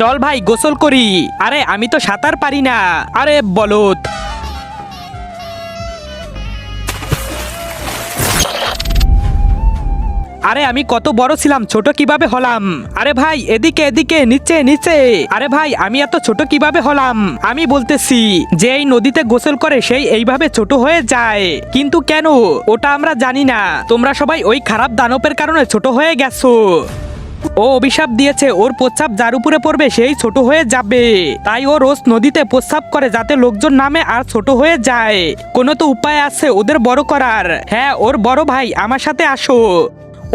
চল ভাই গোসল করি। আরে আমি তো সাঁতার পারি না। আরে বলত। আরে আমি কত বড় ছিলাম, ছোট কিভাবে হলাম? আরে ভাই এদিকে এদিকে, নিচে নিচে। আরে ভাই আমি এত ছোট কিভাবে হলাম? আমি বলতেছি যে এই নদীতে গোসল করে সেই এইভাবে ছোট হয়ে যায়, কিন্তু কেন ওটা আমরা জানি না। তোমরা সবাই ওই খারাপ দানবের কারণে ছোট হয়ে গেছো। ও অভিশাপ দিয়েছে ওর প্রস্রাব যার উপরে পড়বে সেই ছোট হয়ে যাবে, তাই ও রোজ নদীতে প্রস্রাব করে যাতে লোকজন নামে আর ছোট হয়ে যায়। কোনো তো উপায় আছে ওদের বড় করার। হ্যাঁ, ওর বড় ভাই আমার সাথে আসো।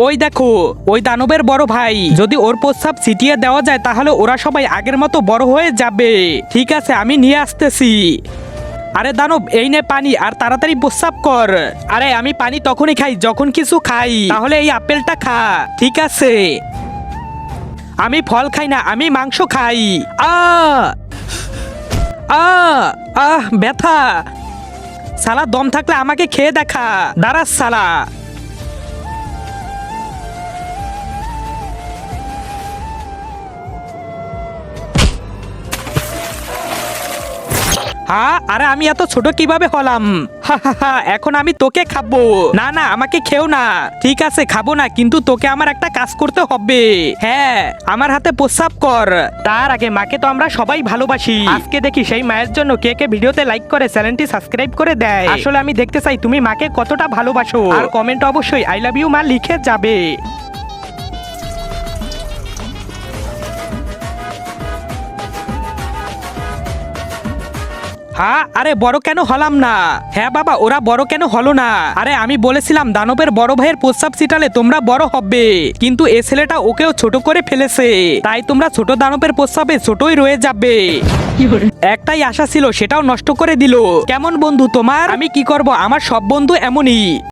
ওই দেখো ওই দানবের বড় ভাই, যদি ওর প্রস্রাব ছিটিয়ে দেওয়া যায় তাহলে ওরা সবাই আগের মতো বড় হয়ে যাবে। ঠিক আছে, আমি নিয়ে আসতেছি। আরে দানব এই নে পানি, আর তাড়াতাড়ি প্রস্রাব কর। আরে আমি পানি তখনই খাই যখন কিছু খাই, তাহলে এই আপেলটা খা। ঠিক আছে। আমি ফল খাই না, আমি মাংস খাই। আ আ আহ ব্যথা। সালা দম থাকলে আমাকে খেয়ে দেখা। দাঁড়াস সালা। হ্যাঁ, আরে আমি এত ছোট কিভাবে হলাম? হা হা হা, এখন আমি তোকে খাবো। না না, আমাকে খেও না। ঠিক আছে খাবো না, কিন্তু তোকে আমার একটা কাজ করতে হবে। হ্যাঁ, আমার হাতে প্রস্রাব কর। তার আগে মাকে তো আমরা সবাই ভালোবাসি। আজকে দেখি সেই মায়ের জন্য কে কে ভিডিওতে লাইক করে চ্যানেলটি সাবস্ক্রাইব করে দেয়। আসলে আমি দেখতে চাই তুমি মাকে কতটা ভালোবাসো, আর কমেন্ট অবশ্যই আই লাভ ইউ মা লিখে যাবে। হ্যাঁ, আরে বড় কেন হলাম না? হ্যাঁ বাবা, ওরা বড় কেন হলো না? আরে আমি বলেছিলাম দানবের বড় ভাইয়ের প্রস্রাব ছিটালে তোমরা বড় হবে, কিন্তু এ ছেলেটা ওকেও ছোট করে ফেলেছে, তাই তোমরা ছোট দানবের প্রস্রাবে ছোটই রয়ে যাবে। একটাই আশা ছিল, সেটাও নষ্ট করে দিল। কেমন বন্ধু তোমার? আমি কি করব, আমার সব বন্ধু এমনই।